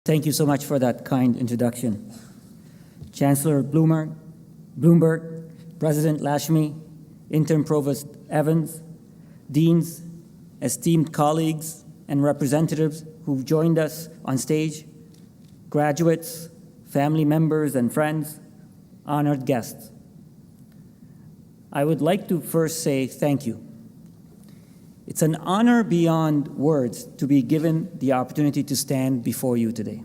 Thank you so much for that kind introduction. Chancellor Bloomberg, President Lashmi, Interim Provost Evans, deans, esteemed colleagues, and representatives who've joined us on stage, graduates, family members and friends, honored guests. I would like to first say thank you. It's an honor beyond words to be given the opportunity to stand before you today.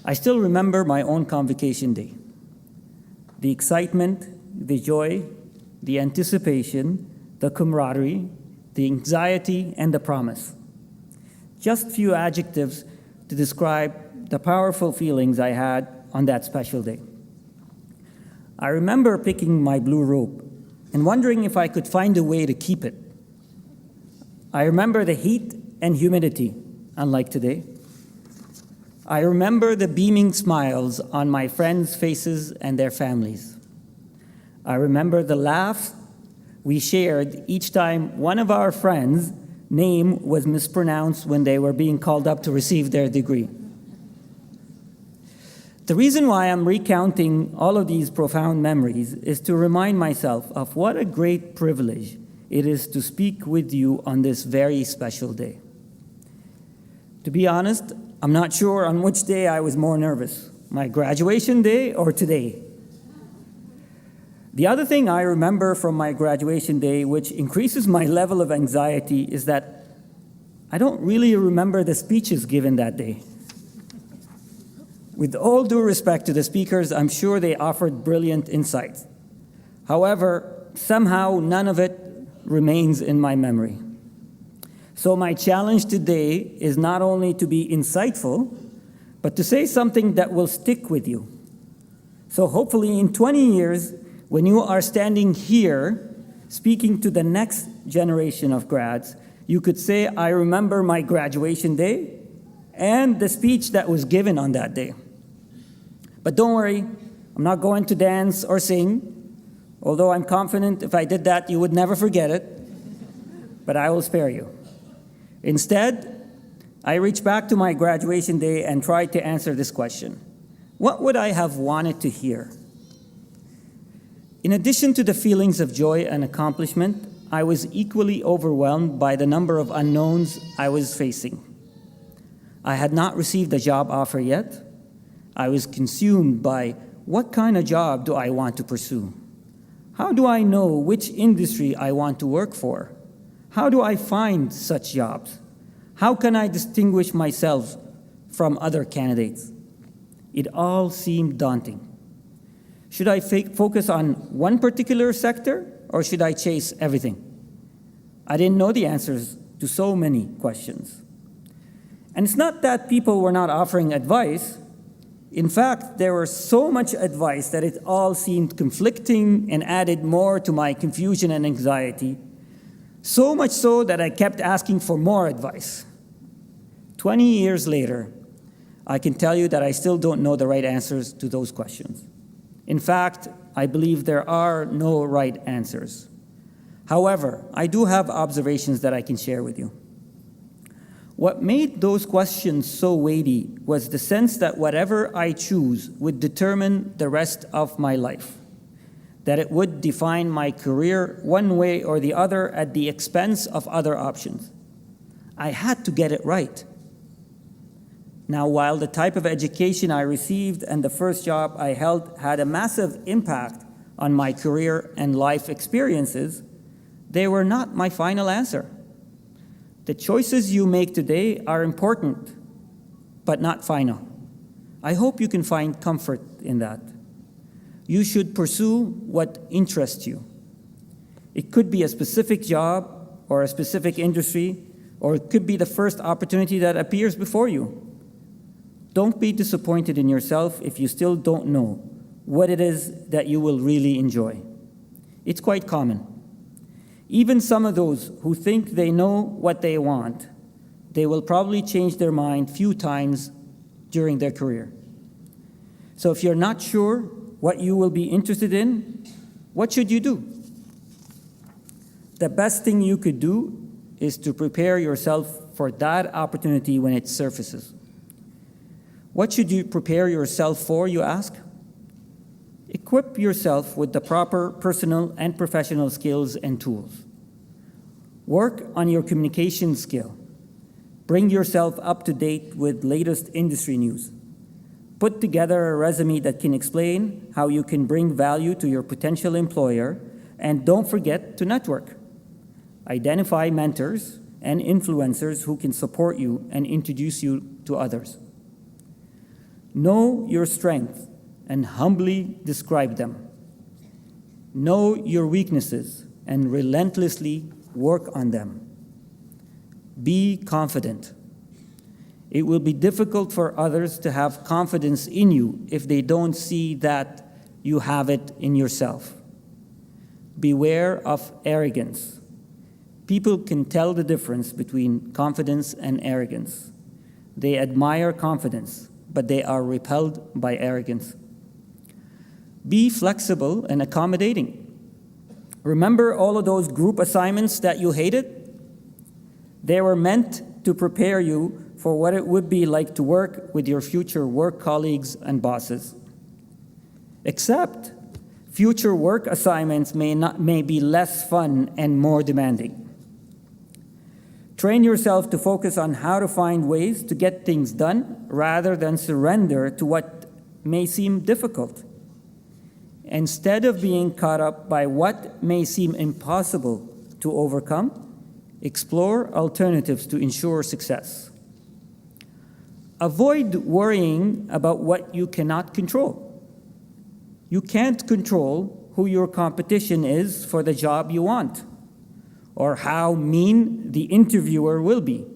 I still remember my own convocation day. The excitement, the joy, the anticipation, the camaraderie, the anxiety, and the promise. Just few adjectives to describe the powerful feelings I had on that special day. I remember picking my blue robe and wondering if I could find a way to keep it. I remember the heat and humidity, unlike today. I remember the beaming smiles on my friends' faces and their families. I remember the laughs we shared each time one of our friends' name was mispronounced when they were being called up to receive their degree. The reason why I'm recounting all of these profound memories is to remind myself of what a great privilege it is to speak with you on this very special day. To be honest, I'm not sure on which day I was more nervous, my graduation day or today. The other thing I remember from my graduation day, which increases my level of anxiety, is that I don't really remember the speeches given that day. With all due respect to the speakers, I'm sure they offered brilliant insights. However, somehow none of it remains in my memory. So my challenge today is not only to be insightful, but to say something that will stick with you. So hopefully in 20 years, when you are standing here speaking to the next generation of grads, you could say, I remember my graduation day and the speech that was given on that day. But don't worry, I'm not going to dance or sing, although I'm confident if I did that, you would never forget it, but I will spare you. Instead, I reach back to my graduation day and try to answer this question. What would I have wanted to hear? In addition to the feelings of joy and accomplishment, I was equally overwhelmed by the number of unknowns I was facing. I had not received a job offer yet. I was consumed by what kind of job do I want to pursue? How do I know which industry I want to work for? How do I find such jobs? How can I distinguish myself from other candidates? It all seemed daunting. Should I focus on one particular sector, or should I chase everything? I didn't know the answers to so many questions. And it's not that people were not offering advice. In fact, there was so much advice that it all seemed conflicting and added more to my confusion and anxiety, so much so that I kept asking for more advice. 20 years later, I can tell you that I still don't know the right answers to those questions. In fact, I believe there are no right answers. However, I do have observations that I can share with you. What made those questions so weighty was the sense that whatever I choose would determine the rest of my life, that it would define my career one way or the other at the expense of other options. I had to get it right. Now, while the type of education I received and the first job I held had a massive impact on my career and life experiences, they were not my final answer. The choices you make today are important, but not final. I hope you can find comfort in that. You should pursue what interests you. It could be a specific job or a specific industry, or it could be the first opportunity that appears before you. Don't be disappointed in yourself if you still don't know what it is that you will really enjoy. It's quite common. Even some of those who think they know what they want, they will probably change their mind few times during their career. So if you're not sure what you will be interested in, what should you do? The best thing you could do is to prepare yourself for that opportunity when it surfaces. What should you prepare yourself for, you ask? Equip yourself with the proper personal and professional skills and tools. Work on your communication skill. Bring yourself up to date with latest industry news. Put together a resume that can explain how you can bring value to your potential employer, and don't forget to network. Identify mentors and influencers who can support you and introduce you to others. Know your strengths and humbly describe them. Know your weaknesses and relentlessly work on them. Be confident. It will be difficult for others to have confidence in you if they don't see that you have it in yourself. Beware of arrogance. People can tell the difference between confidence and arrogance. They admire confidence, but they are repelled by arrogance. Be flexible and accommodating. Remember all of those group assignments that you hated? They were meant to prepare you for what it would be like to work with your future work colleagues and bosses. Except, future work assignments may be less fun and more demanding. Train yourself to focus on how to find ways to get things done rather than surrender to what may seem difficult. Instead of being caught up by what may seem impossible to overcome, explore alternatives to ensure success. Avoid worrying about what you cannot control. You can't control who your competition is for the job you want, or how mean the interviewer will be.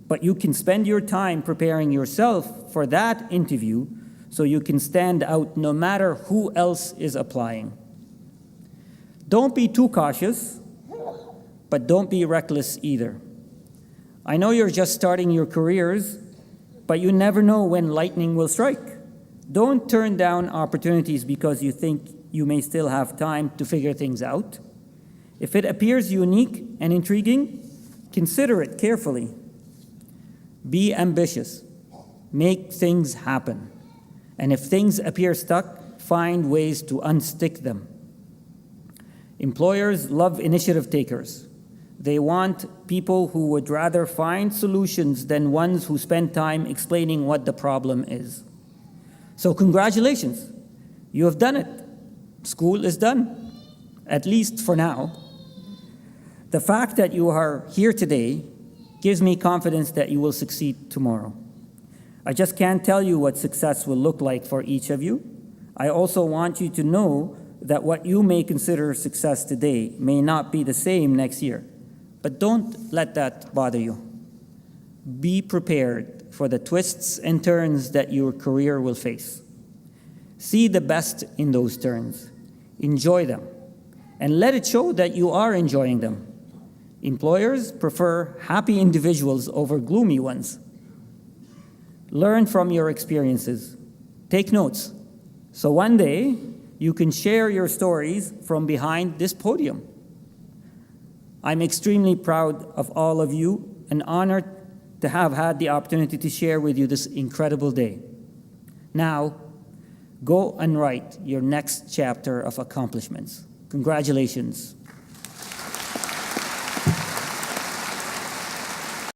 But you can spend your time preparing yourself for that interview so you can stand out no matter who else is applying. Don't be too cautious, but don't be reckless either. I know you're just starting your careers, but you never know when lightning will strike. Don't turn down opportunities because you think you may still have time to figure things out. If it appears unique and intriguing, consider it carefully. Be ambitious. Make things happen. And if things appear stuck, find ways to unstick them. Employers love initiative takers. They want people who would rather find solutions than ones who spend time explaining what the problem is. So congratulations, you have done it. School is done, at least for now. The fact that you are here today gives me confidence that you will succeed tomorrow. I just can't tell you what success will look like for each of you. I also want you to know that what you may consider success today may not be the same next year. But don't let that bother you. Be prepared for the twists and turns that your career will face. See the best in those turns. Enjoy them. And let it show that you are enjoying them. Employers prefer happy individuals over gloomy ones. Learn from your experiences. Take notes. So one day, you can share your stories from behind this podium. I'm extremely proud of all of you and honored to have had the opportunity to share with you this incredible day. Now, go and write your next chapter of accomplishments. Congratulations.